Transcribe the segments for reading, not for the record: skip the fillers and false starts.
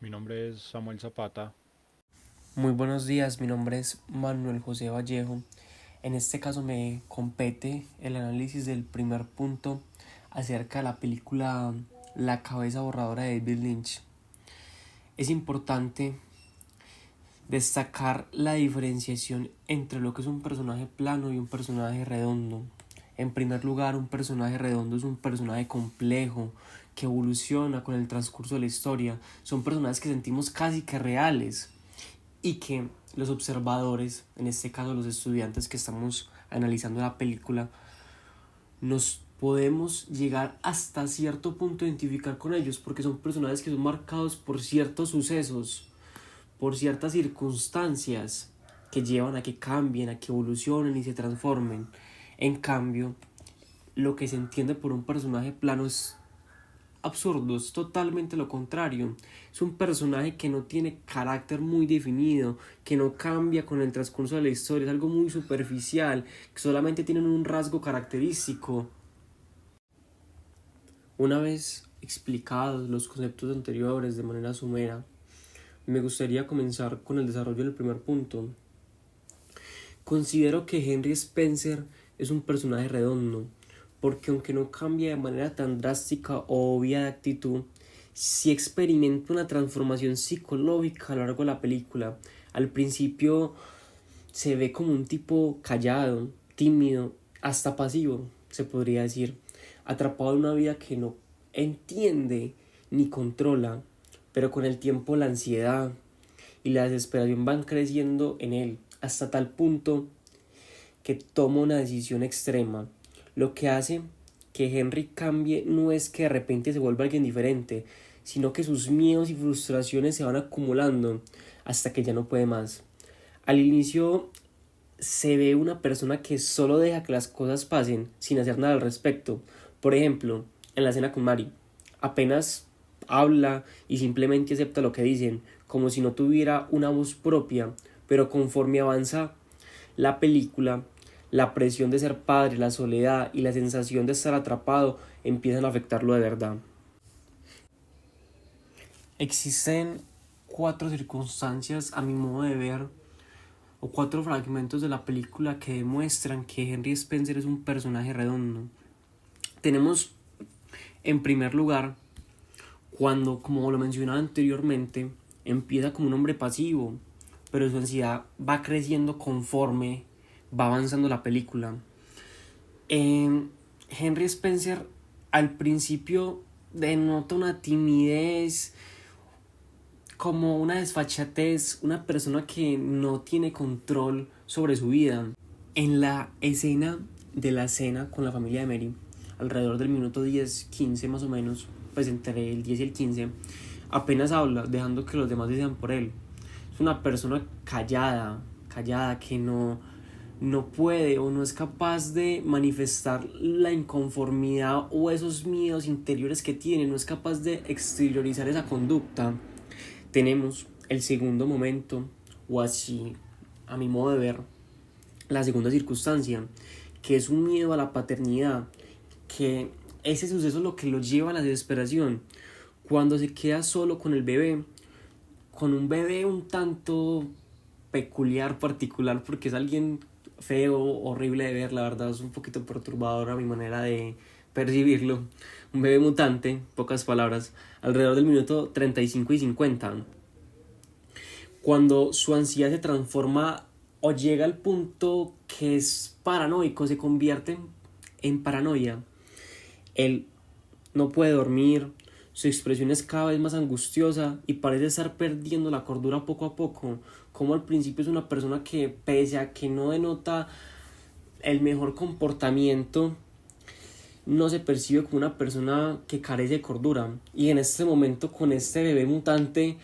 Mi nombre es Samuel Zapata. Muy buenos días, mi nombre es Manuel José Vallejo. En este caso me compete el análisis del primer punto acerca de la película La cabeza borradora de David Lynch. Es importante destacar la diferenciación entre lo que es un personaje plano y un personaje redondo. En primer lugar, un personaje redondo es un personaje complejo que evoluciona con el transcurso de la historia. Son personajes que sentimos casi que reales y que los observadores, en este caso los estudiantes que estamos analizando la película, nos podemos llegar hasta cierto punto a identificar con ellos porque son personajes que son marcados por ciertos sucesos, por ciertas circunstancias que llevan a que cambien, a que evolucionen y se transformen. En cambio, lo que se entiende por un personaje plano es absurdo, es totalmente lo contrario. Es un personaje que no tiene carácter muy definido, que no cambia con el transcurso de la historia, es algo muy superficial, que solamente tienen un rasgo característico. Una vez explicados los conceptos anteriores de manera somera, me gustaría comenzar con el desarrollo del primer punto. Considero que Henry Spencer es un personaje redondo, porque aunque no cambia de manera tan drástica o obvia de actitud, sí experimenta una transformación psicológica a lo largo de la película. Al principio se ve como un tipo callado, tímido, hasta pasivo, se podría decir, atrapado en una vida que no entiende ni controla, pero con el tiempo la ansiedad y la desesperación van creciendo en él, hasta tal punto que toma una decisión extrema. Lo que hace que Henry cambie no es que de repente se vuelva alguien diferente, sino que sus miedos y frustraciones se van acumulando hasta que ya no puede más. Al inicio se ve una persona que solo deja que las cosas pasen sin hacer nada al respecto. Por ejemplo, en la escena con Mary, apenas habla y simplemente acepta lo que dicen, como si no tuviera una voz propia, pero conforme avanza la película, la presión de ser padre, la soledad y la sensación de estar atrapado empiezan a afectarlo de verdad. Existen cuatro circunstancias, a mi modo de ver, o cuatro fragmentos de la película que demuestran que Henry Spencer es un personaje redondo. Tenemos, en primer lugar, cuando, como lo mencionaba anteriormente, empieza como un hombre pasivo, pero su ansiedad va creciendo conforme va avanzando la película. Henry Spencer al principio denota una timidez, como una desfachatez, una persona que no tiene control sobre su vida. En la escena de la cena con la familia de Mary, alrededor del minuto 10-15 más o menos, pues entre el 10 y el 15, apenas habla, dejando que los demás decidan por él. Es una persona callada que no puede o no es capaz de manifestar la inconformidad o esos miedos interiores que tiene, no es capaz de exteriorizar esa conducta. Tenemos el segundo momento, o así, a mi modo de ver, la segunda circunstancia, que es un miedo a la paternidad, que ese suceso es lo que lo lleva a la desesperación. Cuando se queda solo con el bebé, con un bebé un tanto peculiar, particular, porque es alguien feo, horrible de ver, la verdad es un poquito perturbador a mi manera de percibirlo. Un bebé mutante, pocas palabras, alrededor del minuto 35 y 50. Cuando su ansiedad se transforma o llega al punto que es paranoico, se convierte en paranoia. Él no puede dormir, su expresión es cada vez más angustiosa y parece estar perdiendo la cordura poco a poco. Como al principio es una persona que, pese a que no denota el mejor comportamiento, no se percibe como una persona que carece de cordura. Y en este momento, con este bebé mutante,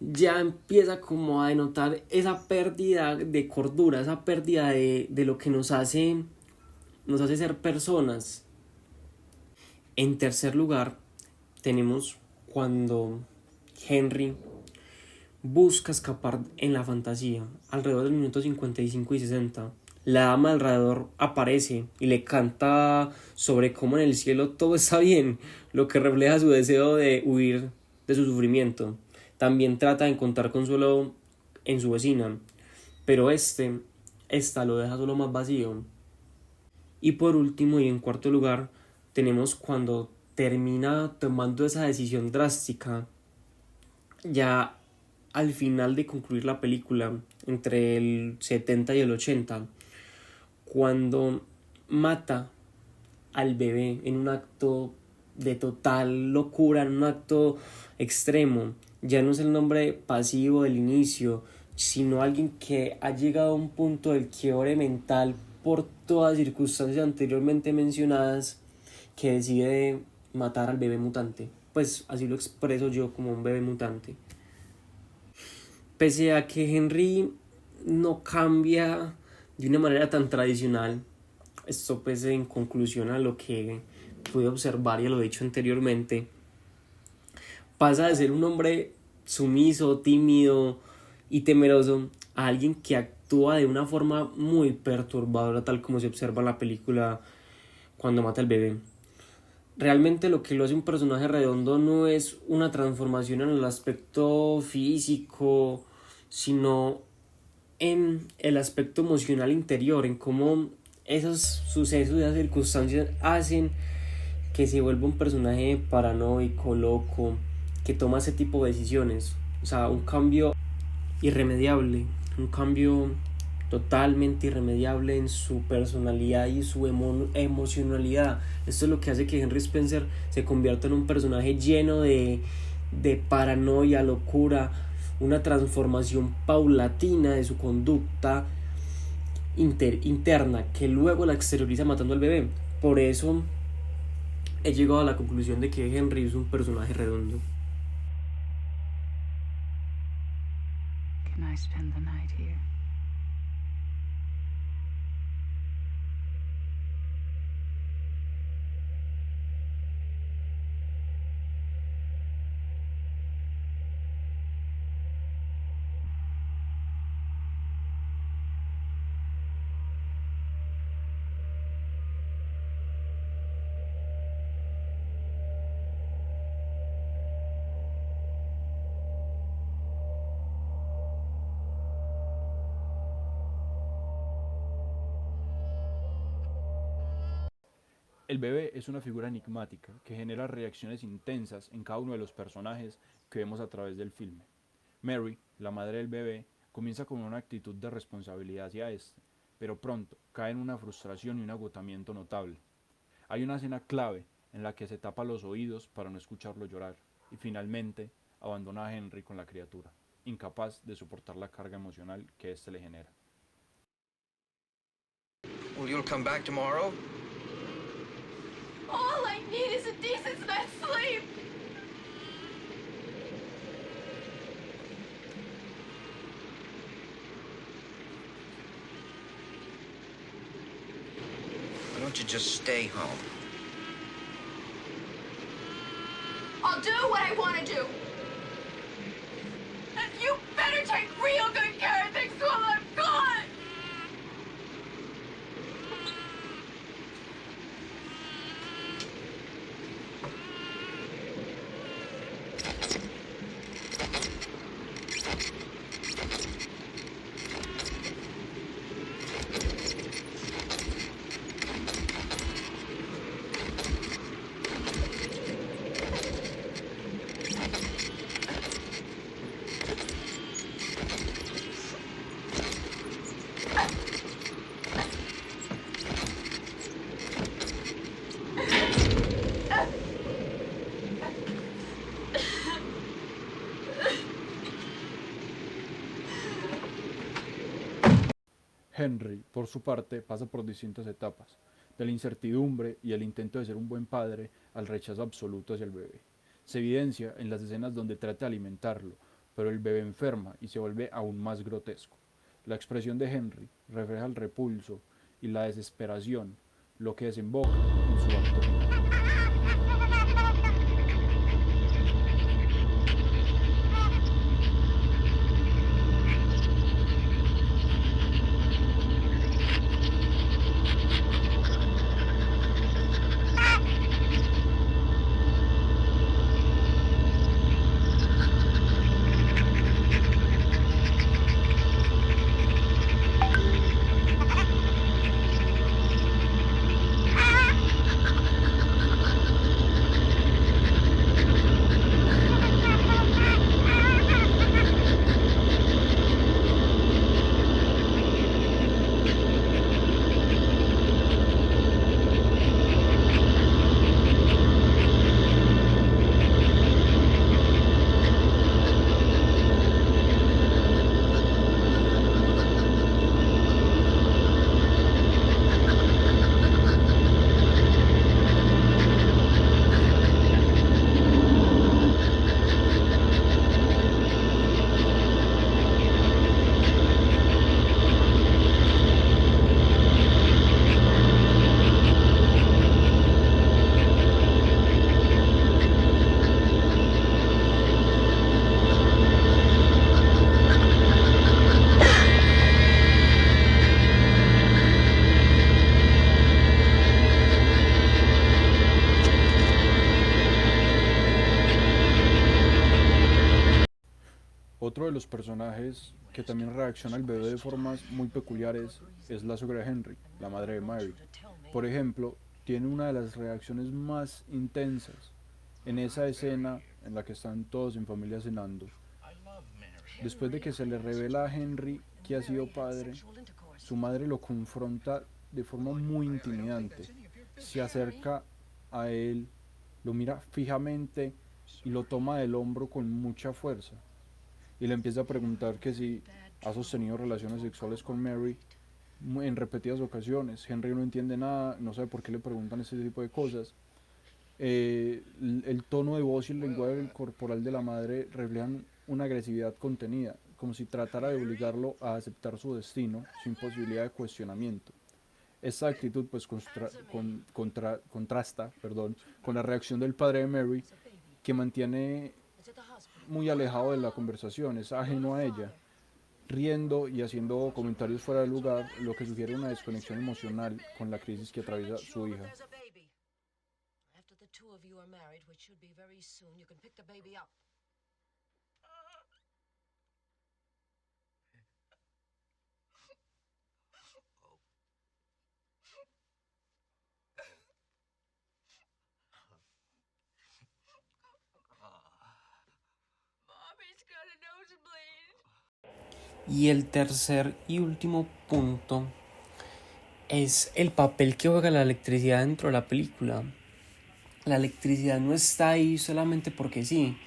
ya empieza como a denotar esa pérdida de cordura, esa pérdida de lo que nos hace ser personas. En tercer lugar, tenemos cuando Henry busca escapar en la fantasía, alrededor del minuto 55 y 60. La dama alrededor aparece y le canta sobre cómo en el cielo todo está bien, lo que refleja su deseo de huir de su sufrimiento. también trata de encontrar consuelo en su vecina, pero esta lo deja solo más vacío. Y por último y en cuarto lugar, tenemos cuando termina tomando esa decisión drástica, ya al final de concluir la película, entre el 70 y el 80, cuando mata al bebé en un acto de total locura, en un acto extremo. Ya no es el nombre pasivo del inicio, sino alguien que ha llegado a un punto del quiebre mental por todas las circunstancias anteriormente mencionadas, que decide matar al bebé mutante. Pues así lo expreso yo, como un bebé mutante. Pese a que Henry no cambia de una manera tan tradicional, esto pues en conclusión a lo que pude observar y a lo dicho anteriormente, pasa de ser un hombre sumiso, tímido y temeroso a alguien que actúa de una forma muy perturbadora, tal como se observa en la película cuando mata al bebé. Realmente lo que lo hace un personaje redondo no es una transformación en el aspecto físico, sino en el aspecto emocional interior, en cómo esos sucesos y esas circunstancias hacen que se vuelva un personaje paranoico, loco, que toma ese tipo de decisiones. O sea, un cambio irremediable, un cambio totalmente irremediable en su personalidad y su emocionalidad. Esto es lo que hace que Henry Spencer se convierta en un personaje lleno de paranoia, locura, una transformación paulatina de su conducta interna que luego la exterioriza matando al bebé. Por eso he llegado a la conclusión de que Henry es un personaje redondo. Can I spend the night here? El bebé es una figura enigmática que genera reacciones intensas en cada uno de los personajes que vemos a través del filme. Mary, la madre del bebé, comienza con una actitud de responsabilidad hacia este, pero pronto cae en una frustración y un agotamiento notable. Hay una escena clave en la que se tapa los oídos para no escucharlo llorar y finalmente abandona a Henry con la criatura, incapaz de soportar la carga emocional que éste le genera. Well, you'll come back tomorrow? All I need is a decent night's sleep. Why don't you just stay home? I'll do what I want to do. And you better take real good care of things while I'm gone. Henry, por su parte, pasa por distintas etapas, de la incertidumbre y el intento de ser un buen padre al rechazo absoluto hacia el bebé. Se evidencia en las escenas donde trata de alimentarlo, pero el bebé enferma y se vuelve aún más grotesco. La expresión de Henry refleja el repulso y la desesperación, lo que desemboca en su acto final. Otro de los personajes que también reacciona al bebé de formas muy peculiares es la suegra de Henry, la madre de Mary. Por ejemplo, tiene una de las reacciones más intensas en esa escena en la que están todos en familia cenando. Después de que se le revela a Henry que ha sido padre, su madre lo confronta de forma muy intimidante. Se acerca a él, lo mira fijamente y lo toma del hombro con mucha fuerza. Y le empieza a preguntar que si ha sostenido relaciones sexuales con Mary en repetidas ocasiones. Henry no entiende nada, no sabe por qué le preguntan ese tipo de cosas. El tono de voz y el lenguaje corporal de la madre reflejan una agresividad contenida, como si tratara de obligarlo a aceptar su destino sin posibilidad de cuestionamiento. Esta actitud pues contrasta con la reacción del padre de Mary, que mantiene muy alejado de la conversación, es ajeno a ella, riendo y haciendo comentarios fuera de lugar, lo que sugiere una desconexión emocional con la crisis que atraviesa su hija. Mommy's got a nosebleed. Y el tercer y último punto es el papel que juega la electricidad dentro de la película. La electricidad no está ahí solamente porque sí,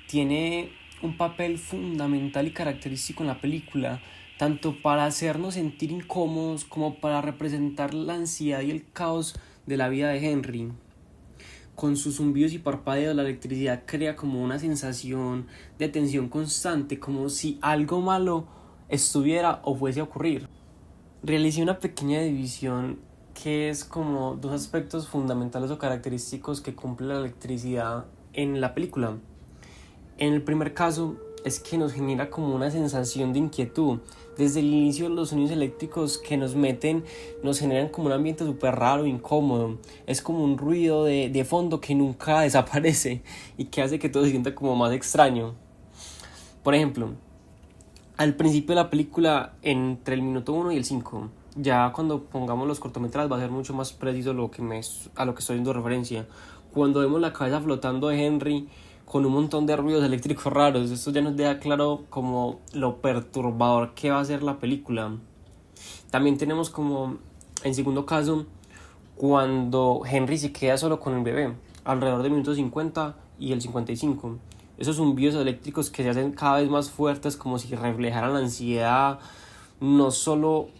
tiene un papel fundamental y característico en la película, tanto para hacernos sentir incómodos como para representar la ansiedad y el caos de la vida de Henry. Con sus zumbidos y parpadeos, la electricidad crea como una sensación de tensión constante, como si algo malo estuviera o fuese a ocurrir. Realicé una pequeña división que es como dos aspectos fundamentales o característicos que cumple la electricidad en la película. En el primer caso es que nos genera como una sensación de inquietud. Desde el inicio los sonidos eléctricos que nos meten nos generan como un ambiente súper raro, incómodo. Es como un ruido de fondo que nunca desaparece y que hace que todo se sienta como más extraño. Por ejemplo, al principio de la película, entre el minuto 1 y el 5, ya cuando pongamos los cortometrajes va a ser mucho más preciso a lo que estoy haciendo referencia. Cuando vemos la cabeza flotando de Henry con un montón de ruidos eléctricos raros, esto ya nos deja claro como lo perturbador que va a ser la película. También tenemos como, en segundo caso, cuando Henry se queda solo con el bebé, alrededor del minuto 50 y el 55. Esos zumbidos eléctricos que se hacen cada vez más fuertes, como si reflejaran la ansiedad, no solo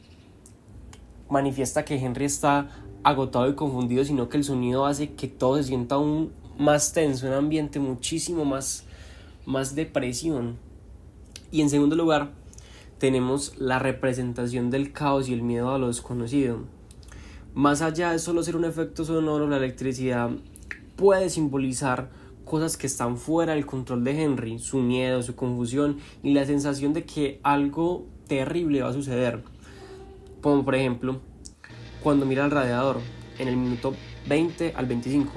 manifiesta que Henry está agotado y confundido, sino que el sonido hace que todo se sienta aún más tenso, un ambiente muchísimo más de presión. Y en segundo lugar, tenemos la representación del caos y el miedo a lo desconocido. Más allá de solo ser un efecto sonoro, la electricidad puede simbolizar cosas que están fuera del control de Henry, su miedo, su confusión y la sensación de que algo terrible va a suceder. Como por ejemplo, cuando mira al radiador, en el minuto 20 al 25,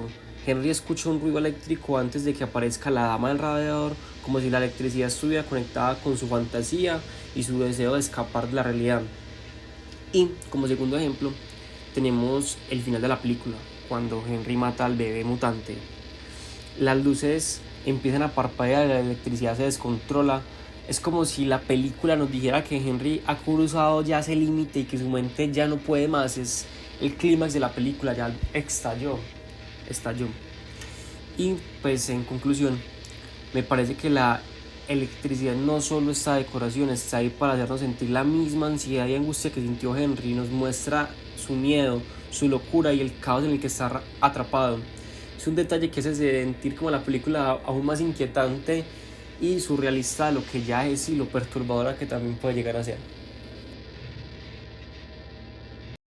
Henry escucha un ruido eléctrico antes de que aparezca la dama del radiador, como si la electricidad estuviera conectada con su fantasía y su deseo de escapar de la realidad. Y como segundo ejemplo, tenemos el final de la película, cuando Henry mata al bebé mutante. Las luces empiezan a parpadear y la electricidad se descontrola. Es como si la película nos dijera que Henry ha cruzado ya ese límite y que su mente ya no puede más. Es el clímax de la película, ya estalló. Y pues en conclusión, me parece que la electricidad no solo está de decoración, está ahí para hacernos sentir la misma ansiedad y angustia que sintió Henry. Nos muestra su miedo, su locura y el caos en el que está atrapado. Es un detalle que hace sentir como la película aún más inquietante y surrealista de lo que ya es y lo perturbadora que también puede llegar a ser.